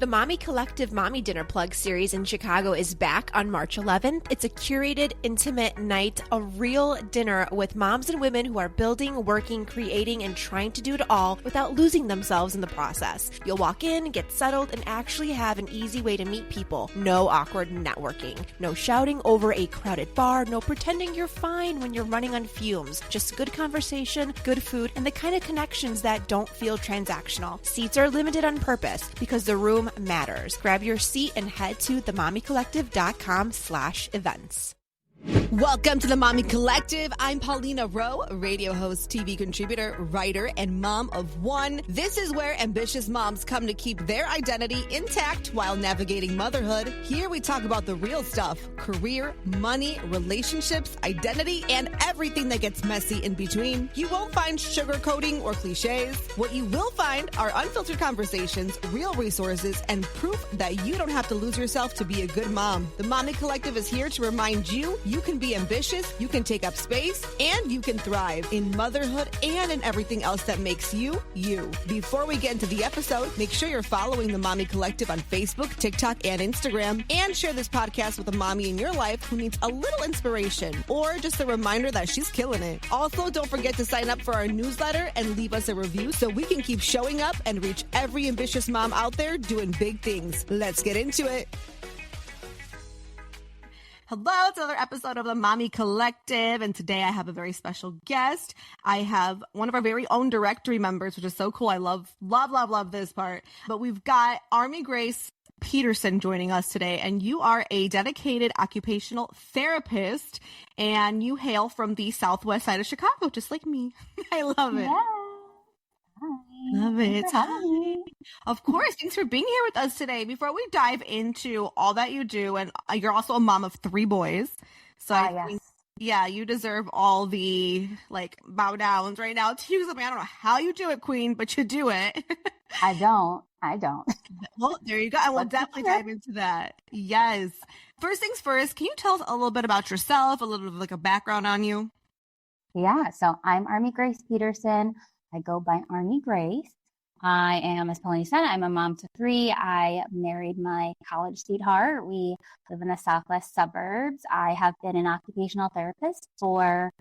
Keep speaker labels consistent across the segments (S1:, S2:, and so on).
S1: The Mommy Collective Mommy Dinner Plug series in Chicago is back on March 11th. It's a curated, intimate night, a real dinner with moms and women who are building, working, creating, and trying to do it all without losing themselves in the process. You'll walk in, get settled, and actually have an easy way to meet people. No awkward networking. No shouting over a crowded bar. No pretending you're fine when you're running on fumes. Just good conversation, good food, and the kind of connections that don't feel transactional. Seats are limited on purpose because the room matters. Grab your seat and head to themommycollective.com/events.
S2: Welcome to the Mommy Collective. I'm Paulina Rowe, radio host, TV contributor, writer, and mom of one. This is where ambitious moms come to keep their identity intact while navigating motherhood. Here we talk about the real stuff: career, money, relationships, identity, and everything that gets messy in between. You won't find sugarcoating or cliches. What you will find are unfiltered conversations, real resources, and proof that you don't have to lose yourself to be a good mom. The Mommy Collective is here to remind you can be ambitious, you can take up space, and you can thrive in motherhood and in everything else that makes you, you. Before we get into the episode, make sure you're following the Mommy Collective on Facebook, TikTok, and Instagram, and share this podcast with a mommy in your life who needs a little inspiration or just a reminder that she's killing it. Also, don't forget to sign up for our newsletter and leave us a review so we can keep showing up and reach every ambitious mom out there doing big things. Let's get into it. Hello, it's another episode of the Mommy Collective, and today I have a very special guest. I have one of our very own directory members, which is so cool. I love this part. But we've got Armi Grace Petersen joining us today, and you are a dedicated occupational therapist, and you hail from the southwest side of Chicago, just like me. I love it.
S3: Yeah. Hi.
S2: Love it. Hi. Of course. Thanks for being here with us today. Before we dive into all that you do, and you're also a mom of 3 boys. So I think, you deserve all the bow downs right now to you. I don't know how you do it, Queen, but you do it.
S3: I don't.
S2: Well, there you go. I will definitely dive into that. Yes. First things first, can you tell us a little bit about yourself, a little bit of a background on you?
S3: Yeah. So I'm Armi Grace Petersen. I go by Armi Grace. I am, as Paulina said, I'm a mom to 3. I married my college sweetheart. We live in the southwest suburbs. I have been an occupational therapist for,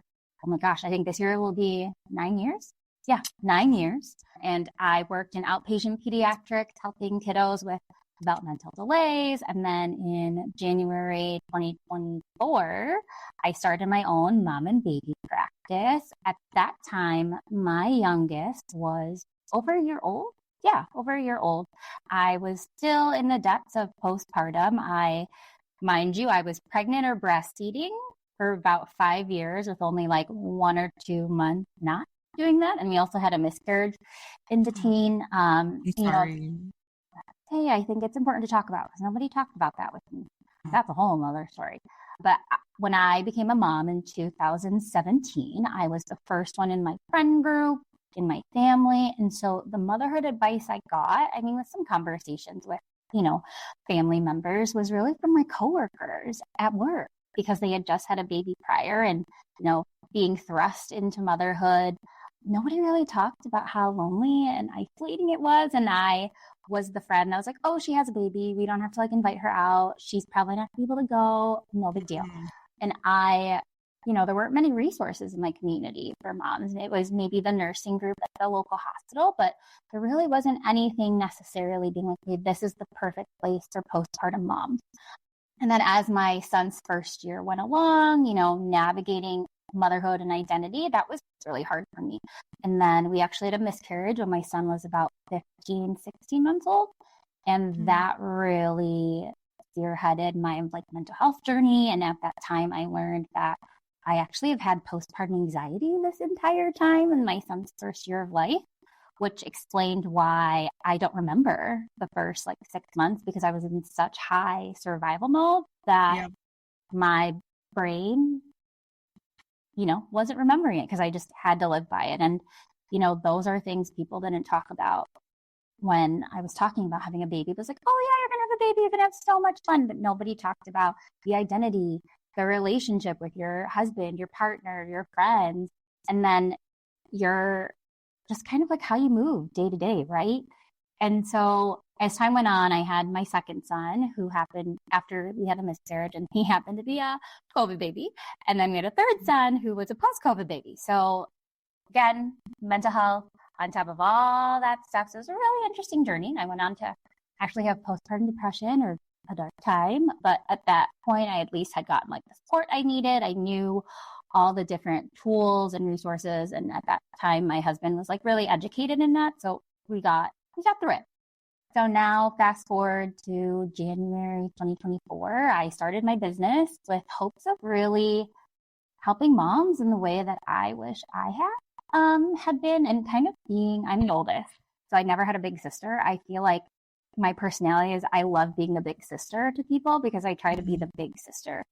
S3: oh my gosh, I think this year will be 9 years. Yeah, 9 years. And I worked in outpatient pediatrics, helping kiddos with developmental delays. And then in January 2024, I started my own mom and baby practice. At that time, my youngest was over a year old. Yeah, over a year old. I was still in the depths of postpartum. Mind you, I was pregnant or breastfeeding for about 5 years with only 1 or 2 months not doing that. And we also had a miscarriage in between.
S2: Sorry.
S3: Hey, I think it's important to talk about because nobody talked about that with me. That's a whole other story. But when I became a mom in 2017, I was the first one in my friend group, in my family. And so the motherhood advice I got, with some conversations with, family members, was really from my coworkers at work because they had just had a baby prior and, being thrust into motherhood. Nobody really talked about how lonely and isolating it was. And I was the friend. I was like, oh, she has a baby. We don't have to invite her out. She's probably not able to go. No big deal. And there weren't many resources in my community for moms. It was maybe the nursing group at the local hospital, but there really wasn't anything necessarily being like, hey, this is the perfect place for postpartum moms. And then as my son's first year went along, navigating motherhood and identity, that was really hard for me. And then we actually had a miscarriage when my son was about 15, 16 months old. And that really spearheaded my mental health journey. And at that time, I learned that I actually have had postpartum anxiety this entire time in my son's first year of life, which explained why I don't remember the first 6 months because I was in such high survival mode that my brain wasn't remembering it because I just had to live by it. And, those are things people didn't talk about when I was talking about having a baby. It was like, oh yeah, you're going to have a baby. You're going to have so much fun. But nobody talked about the identity, the relationship with your husband, your partner, your friends, and then your just kind of how you move day to day. Right. And so as time went on, I had my second son who happened after we had a miscarriage, and he happened to be a COVID baby. And then we had a third son who was a post-COVID baby. So again, mental health on top of all that stuff. So it was a really interesting journey. And I went on to actually have postpartum depression or a dark time. But at that point, I at least had gotten like the support I needed. I knew all the different tools and resources. And at that time, my husband was like really educated in that. So we got through it. So now fast forward to January 2024, I started my business with hopes of really helping moms in the way that I wish I had been, and kind of being, I'm the oldest, so I never had a big sister. I feel like my personality is I love being the big sister to people because I try to be the big sister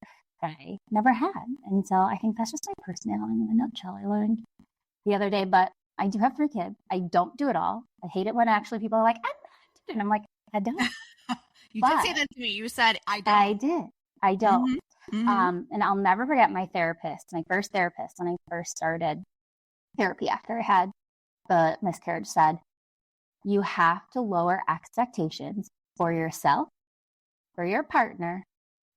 S3: that I never had. And so I think that's just my personality in a nutshell. I learned the other day, but I do have 3 kids. I don't do it all. I hate it when actually people are like, and I'm like, I don't.
S1: You did say that to me. You said, I don't.
S3: I did. I don't.
S1: Mm-hmm. Mm-hmm.
S3: And I'll never forget my first therapist, when I first started therapy after I had the miscarriage, said, you have to lower expectations for yourself, for your partner,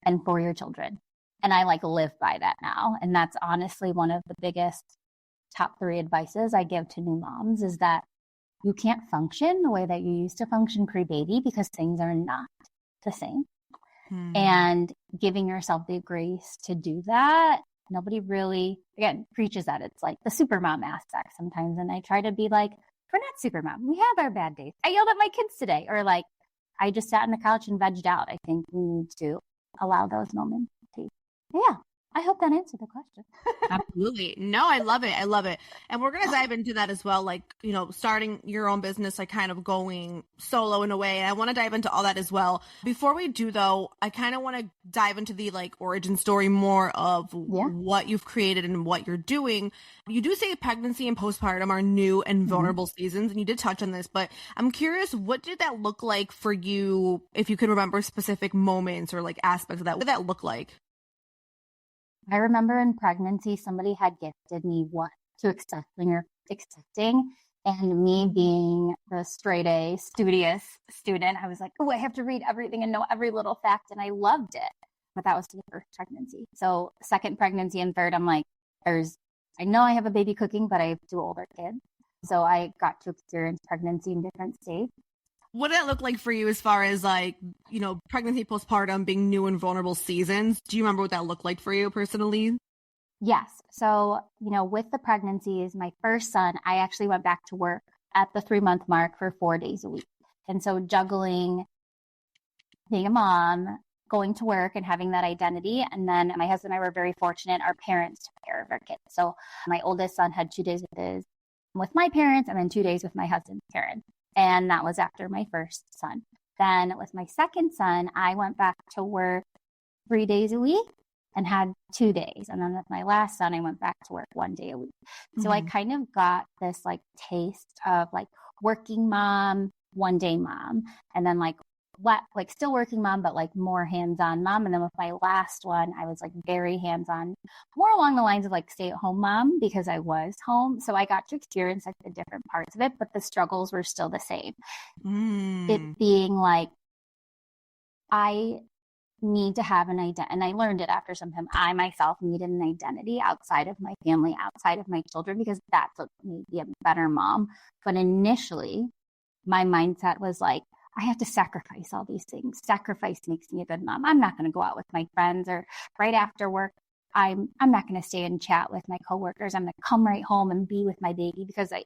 S3: and for your children. And I live by that now. And that's honestly one of the biggest top 3 advices I give to new moms, is that you can't function the way that you used to function pre-baby because things are not the same. And giving yourself the grace to do that, nobody really, again, preaches that. It's like the supermom aspect sometimes. And I try to be like, we're not supermom. We have our bad days. I yelled at my kids today, or like, I just sat on the couch and vegged out. I think we need to allow those moments to. Yeah. I hope that answered the question.
S1: Absolutely. No, I love it. I love it. And we're going to dive into that as well. Like, starting your own business, like kind of going solo in a way. And I want to dive into all that as well. Before we do though, I kind of want to dive into the origin story more of what you've created and what you're doing. You do say pregnancy and postpartum are new and vulnerable seasons. And you did touch on this, but I'm curious, what did that look like for you? If you can remember specific moments or aspects of that, what did that look like?
S3: I remember in pregnancy, somebody had gifted me what to expect when you're accepting. And me being the straight A, studious student, I was like, oh, I have to read everything and know every little fact. And I loved it. But that was for the first pregnancy. So second pregnancy and third, I'm like, I know I have a baby cooking, but I have 2 older kids. So I got to experience pregnancy in different states.
S1: What did it look like for you as far as pregnancy, postpartum being new and vulnerable seasons? Do you remember what that looked like for you personally?
S3: Yes. So, with the pregnancies, my first son, I actually went back to work at the 3-month mark for 4 days a week. And so juggling being a mom, going to work and having that identity. And then my husband and I were very fortunate. Our parents took care of our kids. So my oldest son had 2 days with my parents and then 2 days with my husband's parents. And that was after my first son. Then with my second son, I went back to work 3 days a week and had 2 days. And then with my last son, I went back to work 1 day a week. So I kind of got this taste of working mom, 1 day mom, and then still working mom, but more hands-on mom. And then with my last one, I was very hands-on, more along the lines of stay-at-home mom because I was home. So I got to experience the different parts of it, but the struggles were still the same. It being I need to have an identity. And I learned it after some time. I myself needed an identity outside of my family, outside of my children, because that's what made me a better mom. But initially, my mindset was I have to sacrifice all these things. Sacrifice makes me a good mom. I'm not going to go out with my friends or right after work. I'm not going to stay and chat with my coworkers. I'm going to come right home and be with my baby because I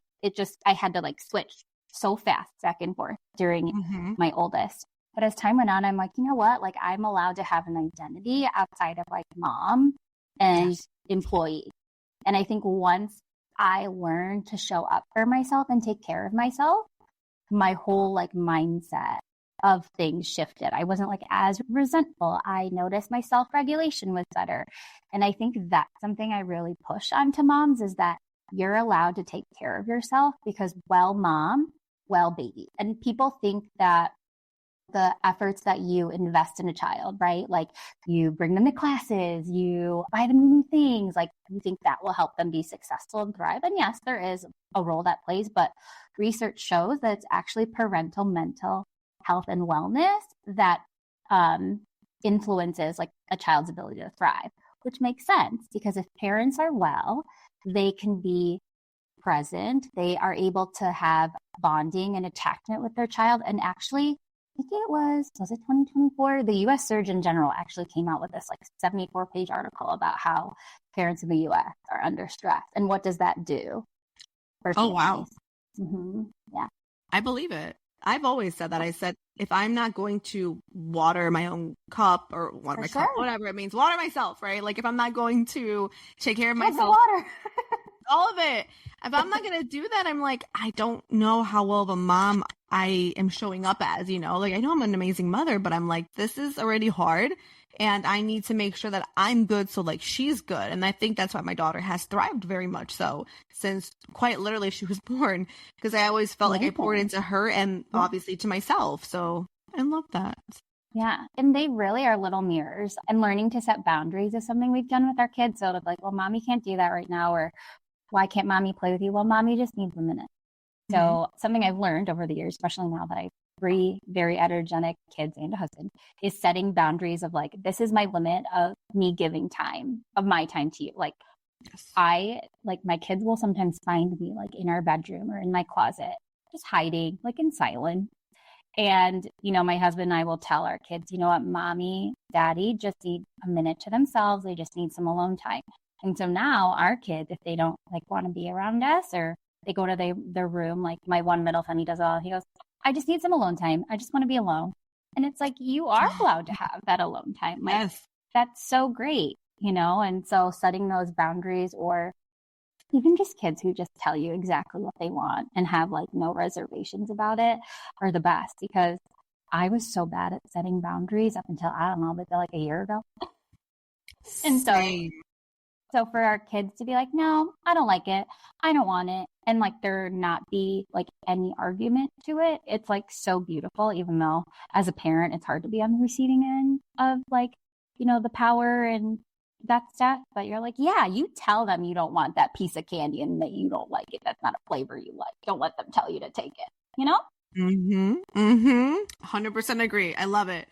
S3: had to switch so fast back and forth during my oldest. But as time went on, I'm you know what? I'm allowed to have an identity outside of mom and employee. And I think once I learned to show up for myself and take care of myself, my whole mindset of things shifted. I wasn't as resentful. I noticed my self-regulation was better. And I think that's something I really push onto moms, is that you're allowed to take care of yourself, because well mom, well baby. And people think that the efforts that you invest in a child, right? You bring them to classes, you buy them new things, you think that will help them be successful and thrive. And yes, there is a role that plays, but research shows that it's actually parental mental health and wellness that influences like a child's ability to thrive, which makes sense because if parents are well, they can be present, they are able to have bonding and attachment with their child. And actually, I think it was it 2024? The U.S. Surgeon General actually came out with this like 74-page article about how parents in the U.S. are under stress. And what does that do for families?
S2: Oh, wow.
S3: Mm-hmm. Yeah.
S2: I believe it. I've always said that. I said, if I'm not going to water my own cup or water my cup, whatever it means, water myself, right? Like if I'm not going to take care of myself,
S3: water.
S2: all of it. If I'm not going to do that, I'm like, I don't know how well of a mom I am showing up as, you know, like I know I'm an amazing mother, but I'm like, this is already hard and I need to make sure that I'm good. So like she's good. And I think that's why my daughter has thrived very much so since quite literally she was born, because I always felt like I poured into her and obviously to myself. So I love that.
S3: Yeah. And they really are little mirrors, and learning to set boundaries is something we've done with our kids. So to be like, well, mommy can't do that right now. Or why can't mommy play with you? Well, mommy just needs a minute. So something I've learned over the years, especially now that I have 3 very energetic kids and a husband, is setting boundaries of like, this is my limit of me giving time of my time to you. Like my kids will sometimes find me like in our bedroom or in my closet, just hiding, like in silence. And, you know, my husband and I will tell our kids, you know what, mommy, daddy just need a minute to themselves. They just need some alone time. And so now our kids, if they don't like want to be around us or they go to their room, like my one middle son, he does it all. He goes, I just need some alone time. I just want to be alone. And it's like, you are allowed to have that alone time. Like, that's so great, you know? And so setting those boundaries, or even just kids who just tell you exactly what they want and have like no reservations about it, are the best, because I was so bad at setting boundaries up until, I don't know, but like a year ago. And so for our kids to be like, no, I don't like it, I don't want it, and like there not be like any argument to it, it's like so beautiful, even though as a parent, it's hard to be on the receiving end of like, you know, the power and that stuff. But you're like, yeah, you tell them you don't want that piece of candy and that you don't like it. That's not a flavor you like. Don't let them tell you to take it, you know?
S2: 100% agree. I love it.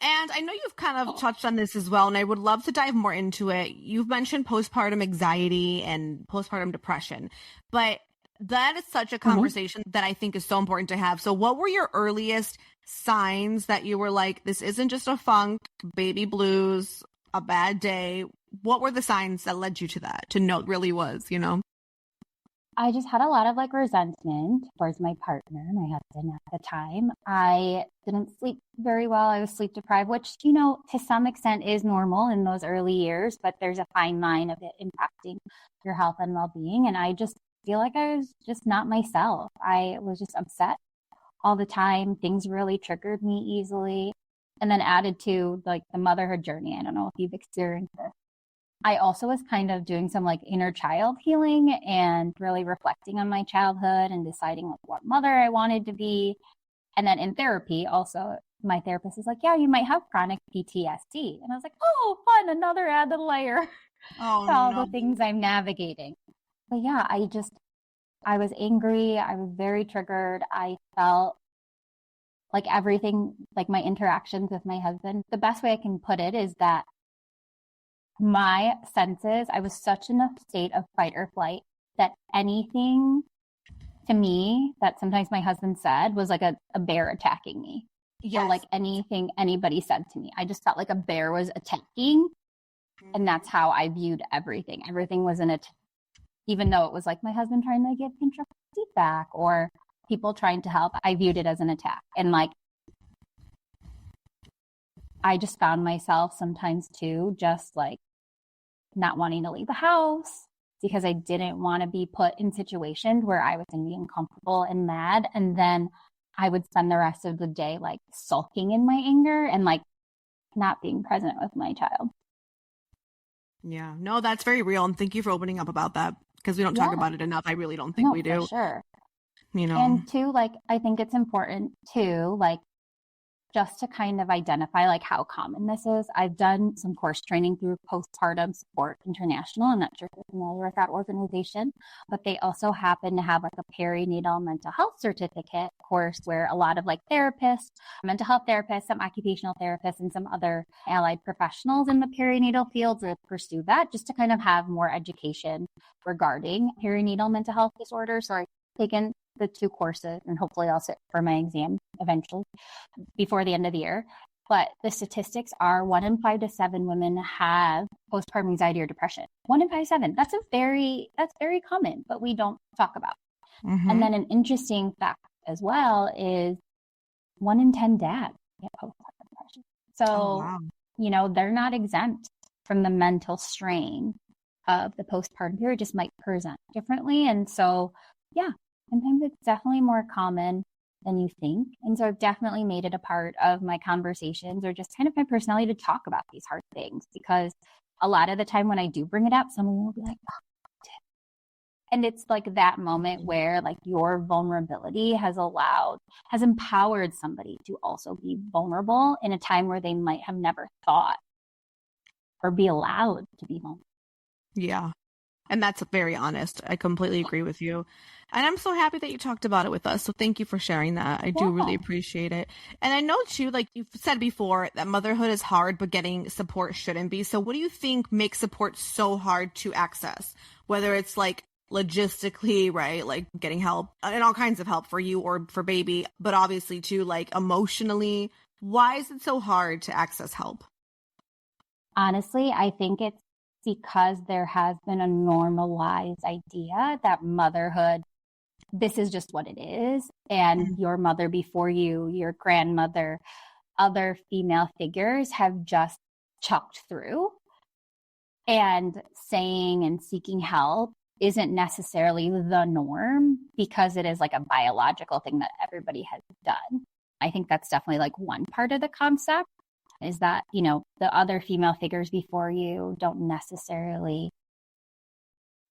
S2: And I know you've kind of touched on this as well, and I would love to dive more into it. You've mentioned postpartum anxiety and postpartum depression, but that is such a conversation that I think is so important to have. So what were your earliest signs that you were like, this isn't just a funk, baby blues, a bad day? What were the signs that led you to that, to know it really was, you know?
S3: I just had a lot of like resentment towards my partner, my husband at the time. I didn't sleep very well. I was sleep deprived, which, you know, to some extent is normal in those early years, but there's a fine line of it impacting your health and well-being. And I just feel like I was just not myself. I was just upset all the time. Things really triggered me easily. And then added to like the motherhood journey, I don't know if you've experienced this, I also was kind of doing some like inner child healing and really reflecting on my childhood and deciding like what mother I wanted to be. And then in therapy, also my therapist is like, yeah, you might have chronic PTSD. And I was like, oh, fun, another added layer to all the things I'm navigating. But yeah, I was angry. I was very triggered. I felt like everything, like my interactions with my husband, the best way I can put it is that my senses, I was such in a state of fight or flight that anything to me that sometimes my husband said was like a bear attacking me. Or like anything anybody said to me, I just felt like a bear was attacking. And that's how I viewed everything. Everything was even though it was like my husband trying to give constructive feedback or people trying to help, I viewed it as an attack. And like, I just found myself sometimes too, just like not wanting to leave the house because I didn't want to be put in situations where I was going to be uncomfortable and mad. And then I would spend the rest of the day like sulking in my anger and like not being present with my child.
S2: Yeah, no, that's very real. And thank you for opening up about that, because we don't talk about it enough. I really don't think we do.
S3: For sure.
S2: You know,
S3: and two, like, I think it's important too, like, just to kind of identify like how common this is. I've done some course training through Postpartum Support International. I'm not sure if you're familiar with that organization, but they also happen to have like a perinatal mental health certificate course where a lot of like therapists, mental health therapists, some occupational therapists, and some other allied professionals in the perinatal fields will pursue that just to kind of have more education regarding perinatal mental health disorders. So I've taken the 2 courses, and hopefully I'll sit for my exam eventually before the end of the year. But the statistics are 1 in 5 to 7 women have postpartum anxiety or depression. 1 in 5 to 7. That's very common, but we don't talk about. Mm-hmm. And then an interesting fact as well is 1 in 10 dads get postpartum depression. So, they're not exempt from the mental strain of the postpartum period, just might present differently. And so, yeah, sometimes it's definitely more common than you think. And so I've definitely made it a part of my conversations or just kind of my personality to talk about these hard things, because a lot of the time when I do bring it up, someone will be like, oh, and it's like that moment where like your vulnerability has empowered somebody to also be vulnerable in a time where they might have never thought or be allowed to be vulnerable.
S4: Yeah. And that's very honest. I completely agree with you. And I'm so happy that you talked about it with us. So thank you for sharing that. I do really appreciate it. And I know too, like you've said before, that motherhood is hard, but getting support shouldn't be. So what do you think makes support so hard to access? Whether it's like logistically, right? Like getting help and all kinds of help for you or for baby, but obviously too, like emotionally, why is it so hard to access help?
S3: Honestly, I think it's because there has been a normalized idea that motherhood, this is just what it is. And your mother before you, your grandmother, other female figures have just chucked through. And saying and seeking help isn't necessarily the norm because it is like a biological thing that everybody has done. I think that's definitely like one part of the concept. Is that, the other female figures before you don't necessarily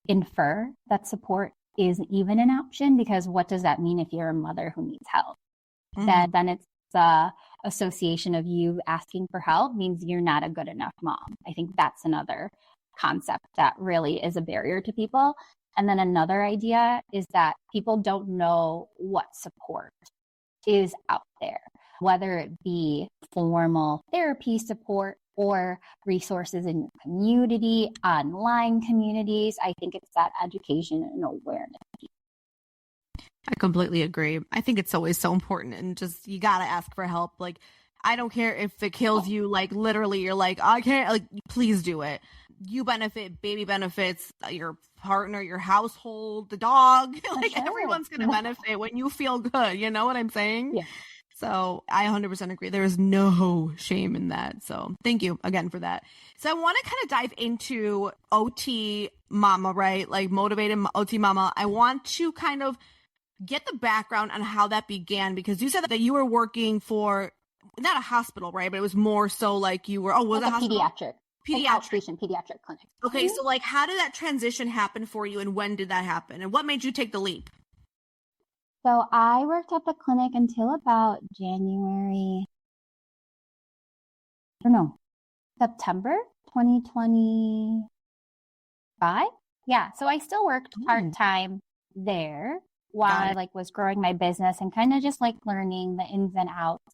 S3: infer that support is even an option, because what does that mean if you're a mother who needs help? Mm-hmm. Then it's the association of you asking for help means you're not a good enough mom. I think that's another concept that really is a barrier to people. And then another idea is that people don't know what support is out there, whether it be formal therapy support or resources in your community, online communities. I think it's that education and awareness.
S4: I completely agree. I think it's always so important, and just, you got to ask for help. Like, I don't care if it kills you, like literally you're like, I can't, like, please do it. You benefit, baby benefits, your partner, your household, the dog, like everyone's going to benefit when you feel good. You know what I'm saying?
S3: Yeah.
S4: So I 100% agree. There is no shame in that. So thank you again for that. So I want to kind of dive into OT mama, right? Like motivated OT mama. I want to kind of get the background on how that began, because you said that you were working for not a hospital, right? But it was more so like you were, was it a hospital?
S3: Outpatient pediatric clinic.
S4: Okay. So like, how did that transition happen for you, and when did that happen, and what made you take the leap?
S3: So I worked at the clinic until about September 2025. Yeah. So I still worked part-time there while I was growing my business and kind of just like learning the ins and outs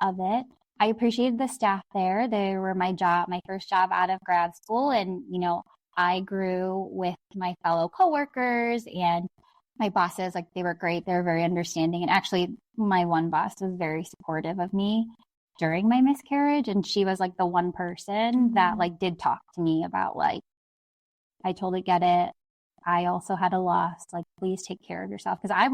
S3: of it. I appreciated the staff there. They were my first job out of grad school. And, I grew with my fellow coworkers and my bosses. Like, they were great. They were very understanding. And actually, my one boss was very supportive of me during my miscarriage. And she was like the one person that like did talk to me about like, I totally get it. I also had a loss. Like, please take care of yourself. Because I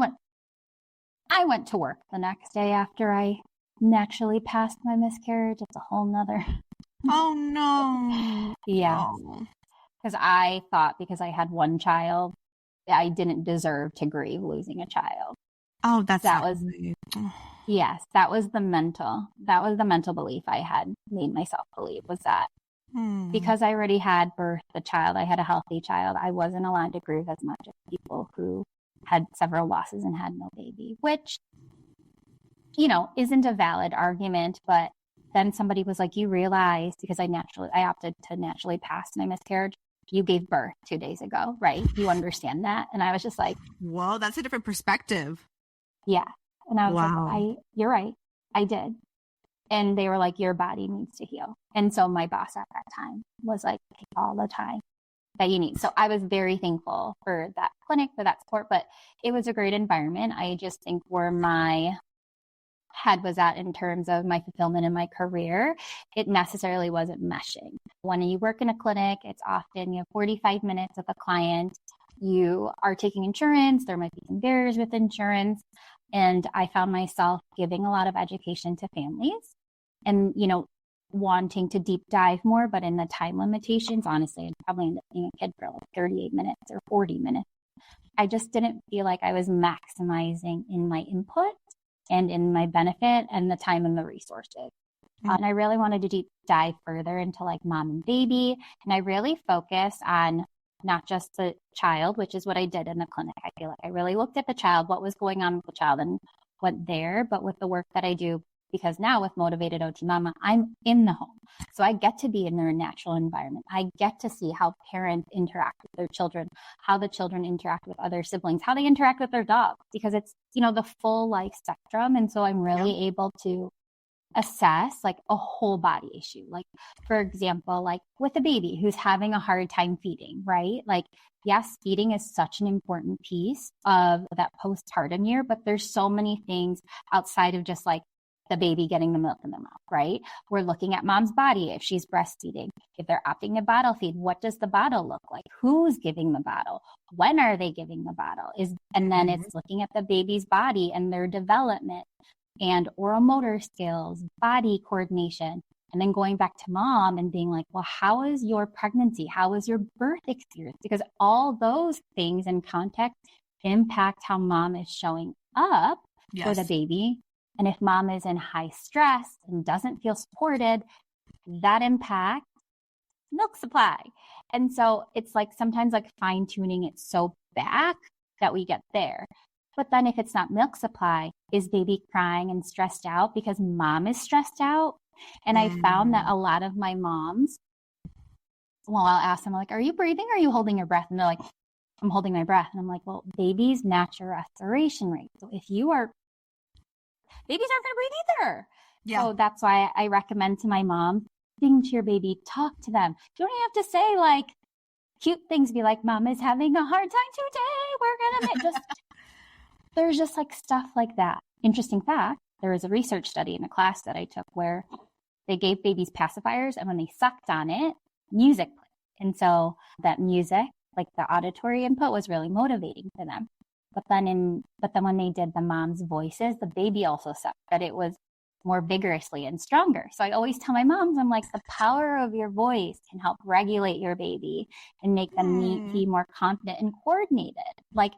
S3: went to work the next day after I naturally passed my miscarriage. It's a whole nother.
S4: Oh no.
S3: Yeah. Because I thought because I had one child, I didn't deserve to grieve losing a child.
S4: Oh, that
S3: was the mental belief I had made myself believe, was that because I already had birthed a child, I had a healthy child, I wasn't allowed to grieve as much as people who had several losses and had no baby, which isn't a valid argument. But then somebody was like, you realize, because I opted to naturally pass my miscarriage. You gave birth 2 days ago, right? You understand that? And I was just like,
S4: whoa, that's a different perspective.
S3: Yeah. And I was
S4: Wow.
S3: like, you're right. I did. And they were like, your body needs to heal. And so my boss at that time was like, take all the time that you need. So I was very thankful for that clinic, for that support, but it was a great environment. I just think where my head was at in terms of my fulfillment in my career, it necessarily wasn't meshing. When you work in a clinic, it's often you have 45 minutes with a client. You are taking insurance. There might be some barriers with insurance. And I found myself giving a lot of education to families and, wanting to deep dive more, but in the time limitations, honestly, I'd probably end up being a kid for like 38 minutes or 40 minutes. I just didn't feel like I was maximizing in my input and in my benefit and the time and the resources. And I really wanted to deep dive further into like mom and baby. And I really focused on not just the child, which is what I did in the clinic. I feel like I really looked at the child, what was going on with the child and went there, but with the work that I do, because now with Motivated OT Mama, I'm in the home. So I get to be in their natural environment. I get to see how parents interact with their children, how the children interact with other siblings, how they interact with their dogs, because it's, the full life spectrum. And so I'm really able to assess like a whole body issue. Like, for example, like with a baby who's having a hard time feeding, right? Like, yes, feeding is such an important piece of that postpartum year, but there's so many things outside of just like the baby getting the milk in the mouth, right? We're looking at mom's body if she's breastfeeding. If they're opting to bottle feed, what does the bottle look like? Who's giving the bottle? When are they giving the bottle? And then it's looking at the baby's body and their development and oral motor skills, body coordination, and then going back to mom and being like, well, how is your pregnancy? How is your birth experience? Because all those things in context impact how mom is showing up for the baby. And if mom is in high stress and doesn't feel supported, that impacts milk supply. And so it's like sometimes like fine tuning it so back that we get there. But then if it's not milk supply, is baby crying and stressed out because mom is stressed out? And I found that a lot of my moms, well, I'll ask them like, are you breathing or are you holding your breath? And they're like, I'm holding my breath. And I'm like, well, baby's natural respiration rate. So if you are, babies aren't going to breathe either. Yeah. So that's why I recommend to my mom, sing to your baby, talk to them. You don't even have to say like cute things. Be like, mom is having a hard time today. We're going to just, there's just like stuff like that. Interesting fact, there was a research study in a class that I took where they gave babies pacifiers and when they sucked on it, music played. And so that music, like the auditory input was really motivating for them. But then when they did the mom's voices, the baby also sucked, but it was more vigorously and stronger. So I always tell my moms, I'm like, the power of your voice can help regulate your baby and make them be more confident and coordinated. Like,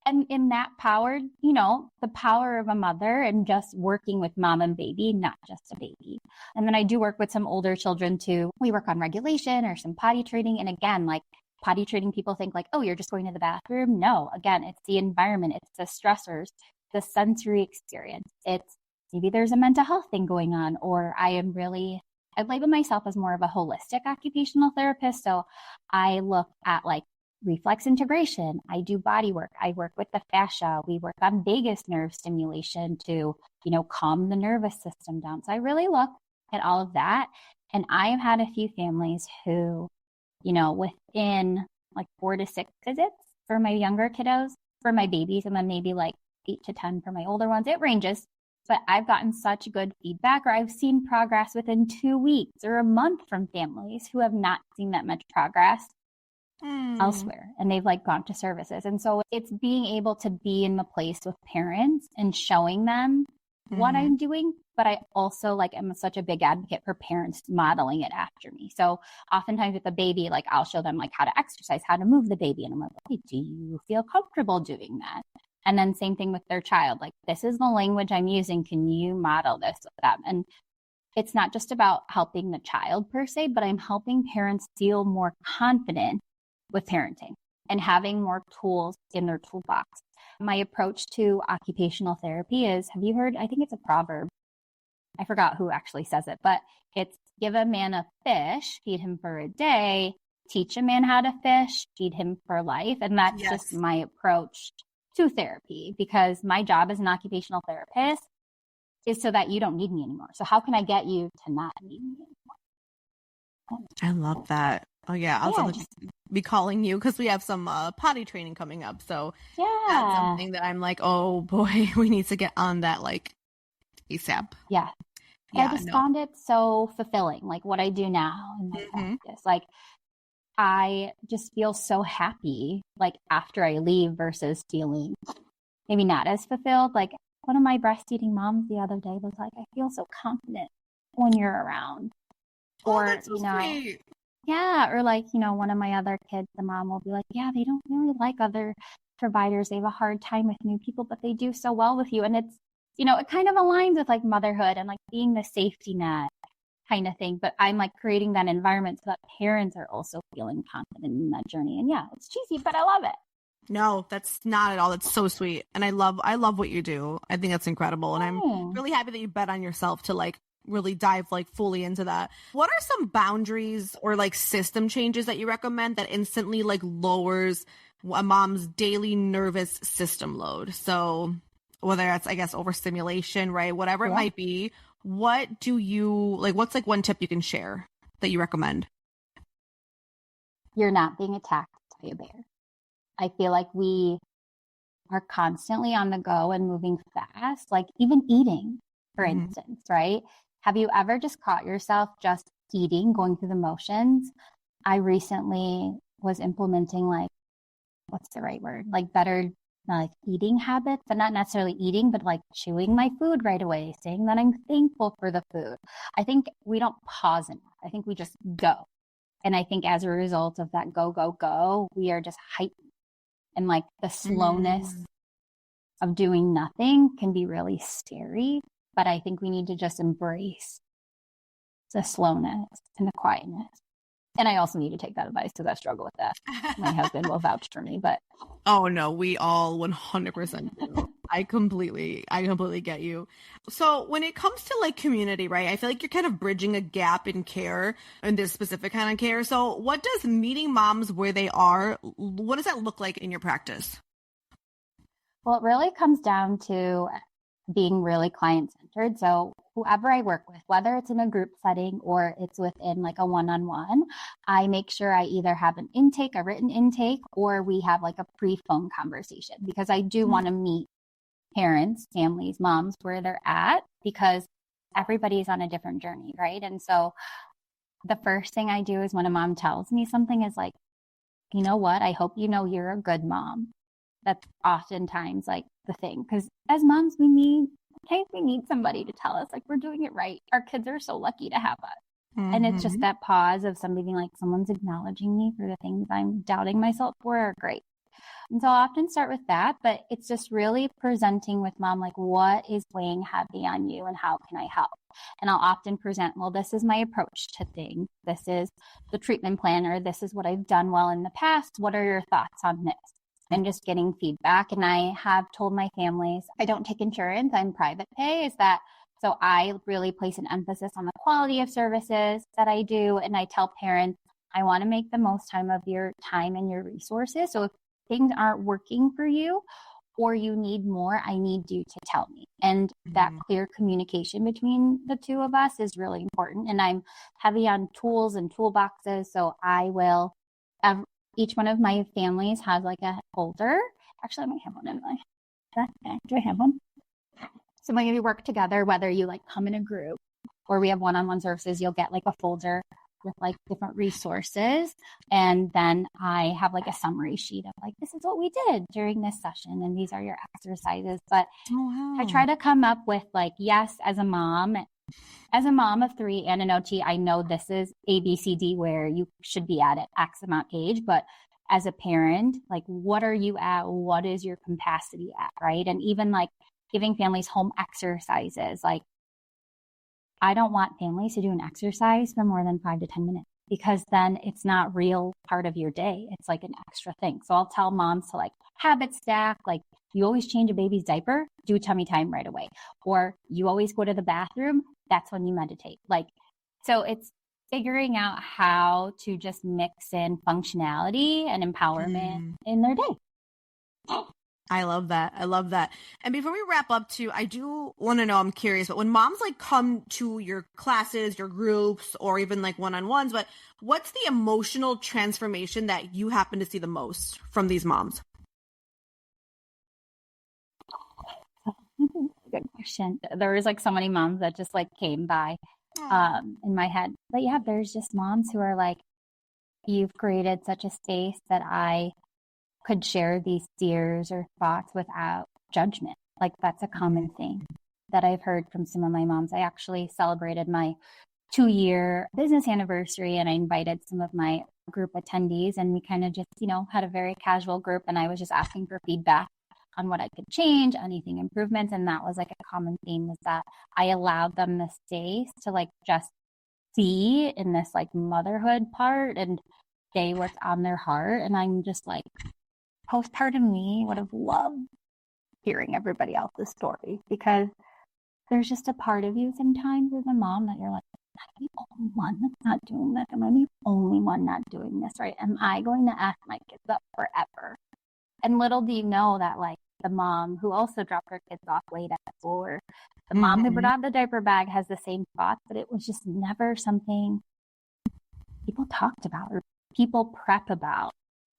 S3: and in that power, the power of a mother and just working with mom and baby, not just a baby. And then I do work with some older children too. We work on regulation or some potty training. And again, like potty training, people think like, oh, you're just going to the bathroom. No, again, it's the environment. It's the stressors, the sensory experience. It's maybe there's a mental health thing going on, or I label myself as more of a holistic occupational therapist. So I look at like reflex integration. I do body work. I work with the fascia. We work on vagus nerve stimulation to, calm the nervous system down. So I really look at all of that. And I have had a few families who, within like 4 to 6 visits for my younger kiddos, for my babies, and then maybe like 8 to 10 for my older ones. It ranges, but I've gotten such good feedback, or I've seen progress within 2 weeks or a month from families who have not seen that much progress elsewhere, and they've like gone to services. And so it's being able to be in the place with parents and showing them what I'm doing, but I also like am such a big advocate for parents modeling it after me. So oftentimes with the baby, like I'll show them like how to exercise, how to move the baby, and I'm like, okay, do you feel comfortable doing that? And then same thing with their child, like this is the language I'm using, can you model this with them? And it's not just about helping the child per se, but I'm helping parents feel more confident with parenting and having more tools in their toolbox. My approach to occupational therapy is, have you heard, I think it's a proverb. I forgot who actually says it, but it's give a man a fish, feed him for a day, teach a man how to fish, feed him for life. And that's just my approach to therapy, because my job as an occupational therapist is so that you don't need me anymore. So how can I get you to not need me anymore?
S4: I love that. Oh yeah, I'll be calling you because we have some potty training coming up. So that's something that I'm like, oh boy, we need to get on that like ASAP.
S3: Yeah. I just found it so fulfilling, like what I do now in my practice. Like I just feel so happy like after I leave versus feeling maybe not as fulfilled. Like one of my breastfeeding moms the other day was like, I feel so confident when you're around. Or,
S4: that's so sweet.
S3: Or like, one of my other kids, the mom will be like, yeah, they don't really like other providers. They have a hard time with new people, but they do so well with you. And it's, it kind of aligns with like motherhood and like being the safety net kind of thing. But I'm like creating that environment so that parents are also feeling confident in that journey. And yeah, it's cheesy, but I love it.
S4: No, that's not at all. That's so sweet. And I love what you do. I think that's incredible. And I'm really happy that you bet on yourself to like really dive like fully into that. What are some boundaries or like system changes that you recommend that instantly like lowers a mom's daily nervous system load? So whether that's, I guess, overstimulation, right? Whatever it might be, what do you like? What's like one tip you can share that you recommend?
S3: You're not being attacked by a bear. I feel like we are constantly on the go and moving fast, like even eating, for instance, right? Have you ever just caught yourself just eating, going through the motions? I recently was implementing like, what's the right word? Like better like eating habits, but not necessarily eating, but like chewing my food right away, saying that I'm thankful for the food. I think we don't pause enough. I think we just go. And I think as a result of that go, go, go, we are just heightened. And like the slowness of doing nothing can be really scary. But I think we need to just embrace the slowness and the quietness. And I also need to take that advice because I struggle with that. My husband will vouch for me, but.
S4: Oh no, we all 100% do. I completely get you. So when it comes to like community, right? I feel like you're kind of bridging a gap in care, in this specific kind of care. So what does meeting moms where they are, what does that look like in your practice?
S3: Well, it really comes down to being really client-centered. So whoever I work with, whether it's in a group setting or it's within like a one-on-one, I make sure I either have an intake, a written intake, or we have like a pre-phone conversation, because I do want to meet parents, families, moms where they're at, because everybody's on a different journey, right? And so the first thing I do is when a mom tells me something is like, you know what? I hope you know you're a good mom. That's oftentimes like the thing, because as moms, we need somebody to tell us like we're doing it right. Our kids are so lucky to have us. And it's just that pause of somebody being like, someone's acknowledging me for the things I'm doubting myself for are great. And so I'll often start with that, but it's just really presenting with mom, like what is weighing heavy on you and how can I help? And I'll often present, well, this is my approach to things. This is the treatment plan, or this is what I've done well in the past. What are your thoughts on this? And just getting feedback. And I have told my families, I don't take insurance, I'm private pay. So I really place an emphasis on the quality of services that I do. And I tell parents, I want to make the most time of your time and your resources. So if things aren't working for you or you need more, I need you to tell me. And that clear communication between the two of us is really important. And I'm heavy on tools and toolboxes. So I will each one of my families has like a folder. Actually, I might have one in my, do I have one? So when you work together, whether you like come in a group or we have one-on-one services, you'll get like a folder with like different resources. And then I have like a summary sheet of like, this is what we did during this session. And these are your exercises. But I try to come up with like, yes, as a mom of 3 and an OT, I know this is ABCD where you should be at X amount age, but as a parent, like what are you at? What is your capacity at, right? And even like giving families home exercises. Like I don't want families to do an exercise for more than 5 to 10 minutes. because then it's not real part of your day. It's like an extra thing. So I'll tell moms to like habit stack, like you always change a baby's diaper, do tummy time right away. Or you always go to the bathroom, that's when you meditate. Like, so it's figuring out how to just mix in functionality and empowerment in their day.
S4: I love that. I love that. And before we wrap up too, I do want to know, I'm curious, but when moms like come to your classes, your groups, or even like one-on-ones, but what's the emotional transformation that you happen to see the most from these moms?
S3: Good question. There was like so many moms that just like came by in my head. But yeah, there's just moms who are like, you've created such a space that I could share these fears or thoughts without judgment. Like that's a common thing that I've heard from some of my moms. I actually celebrated my 2-year business anniversary and I invited some of my group attendees and we kind of just, had a very casual group and I was just asking for feedback on what I could change, anything improvements. And that was like a common theme was that I allowed them the space to like just be in this like motherhood part and say what's on their heart. And I'm just like, postpartum me would have loved hearing everybody else's story because there's just a part of you sometimes as a mom that you're like, am I the only one that's not doing this? Am I the only one not doing this right? Am I going to ask my kids up forever? And little do you know that like the mom who also dropped her kids off late at school or the mom who brought out the diaper bag has the same thoughts, but it was just never something people talked about or people prep about,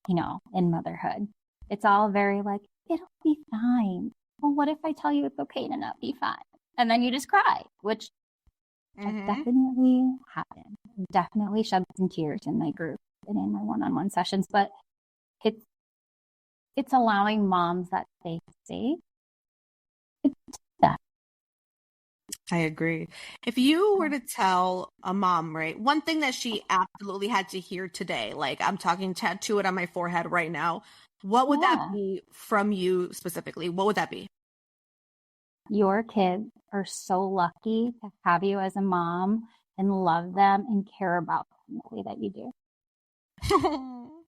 S3: in motherhood. It's all very like, it'll be fine. Well, what if I tell you it's okay to not be fine? And then you just cry, which has definitely happened. Definitely shed some tears in my group and in my one-on-one sessions, but it's allowing moms that stay safe.
S4: I agree. If you were to tell a mom, right, one thing that she absolutely had to hear today, like I'm talking tattoo it on my forehead right now, what would that be from you specifically? What would that be?
S3: Your kids are so lucky to have you as a mom and love them and care about them the way that you do.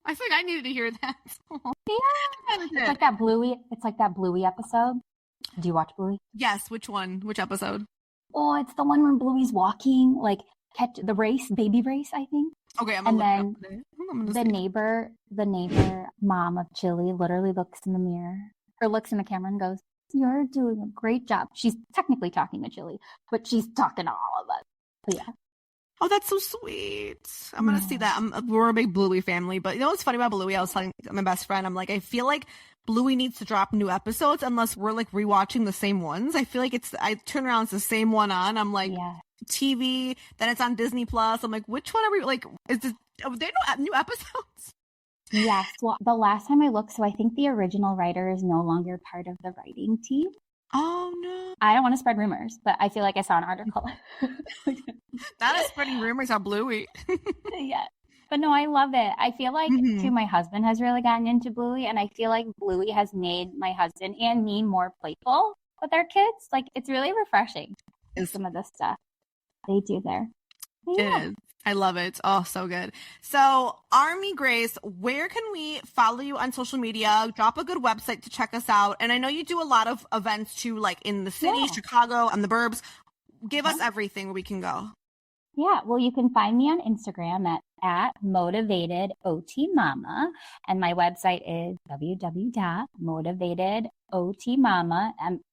S4: I think I needed to hear that.
S3: Yeah. It's like that Bluey episode. Do you watch Bluey?
S4: Yes. Which one? Which episode?
S3: Oh, it's the one where Bluey's walking, like catch the race, baby race, I think.
S4: Okay,
S3: and then the neighbor mom of Chili literally looks in the mirror or looks in the camera and goes, "You're doing a great job." She's technically talking to Chili, but she's talking to all of us. So yeah.
S4: Oh, that's so sweet. I'm going to see that. We're a big Bluey family, but you know what's funny about Bluey? I was telling my best friend, I'm like, I feel like Bluey needs to drop new episodes unless we're like rewatching the same ones. I feel like I turn around, it's the same one on. I'm like, TV, then it's on Disney Plus. I'm like, which one are we like? Are there no new episodes?
S3: Yes. Well, the last time I looked, so I think the original writer is no longer part of the writing team.
S4: Oh no!
S3: I don't want to spread rumors, but I feel like I saw an article.
S4: That is spreading rumors on Bluey.
S3: Yeah. But no, I love it. I feel like too, my husband has really gotten into Bluey, and I feel like Bluey has made my husband and me more playful with our kids. Like it's really refreshing. Some of the stuff they do there. Yeah.
S4: It is. I love it. Oh, so good. So, Armi Grace, where can we follow you on social media? Drop a good website to check us out. And I know you do a lot of events too, like in the city, Chicago, and the burbs. Give us everything where we can go.
S3: Yeah, well, you can find me on Instagram at motivatedotmama, and my website is www.motivatedotmama,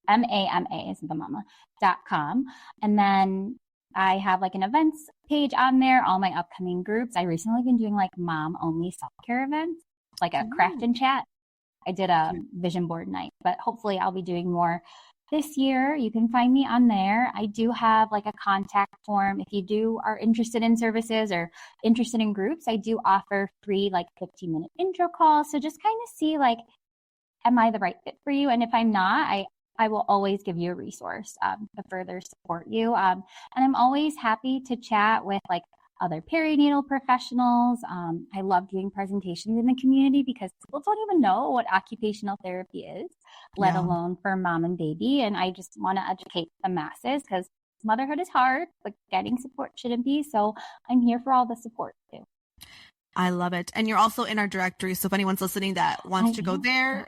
S3: M-A-M-A is the mama.com. And then I have like an events page on there, all my upcoming groups. I recently been doing like mom-only self-care events, like a craft and chat. I did a vision board night, but hopefully I'll be doing more this year. You can find me on there. I do have like a contact form. If you are interested in services or interested in groups, I do offer free like 15-minute intro calls. So just kind of see like, am I the right fit for you? And if I'm not, I will always give you a resource to further support you. And I'm always happy to chat with like other perinatal professionals. I love doing presentations in the community because people don't even know what occupational therapy is, let alone for mom and baby. And I just want to educate the masses because motherhood is hard, but getting support shouldn't be. So I'm here for all the support too.
S4: I love it. And you're also in our directory. So if anyone's listening that wants to go there,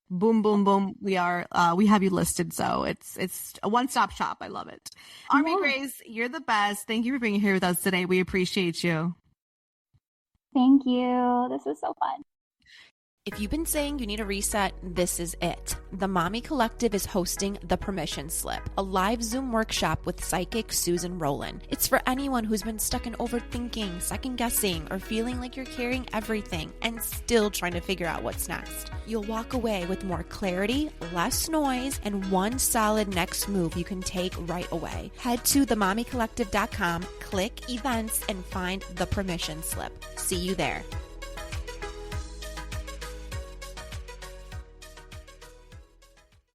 S4: boom, boom, boom. We have you listed. So it's a one-stop shop. I love it. Armi Grace, you're the best. Thank you for being here with us today. We appreciate you.
S3: Thank you. This was so fun.
S1: If you've been saying you need a reset, this is it. The Mommy Collective is hosting The Permission Slip, a live Zoom workshop with psychic Susan Rowland. It's for anyone who's been stuck in overthinking, second-guessing, or feeling like you're carrying everything and still trying to figure out what's next. You'll walk away with more clarity, less noise, and one solid next move you can take right away. Head to themommycollective.com, click events, and find The Permission Slip. See you there.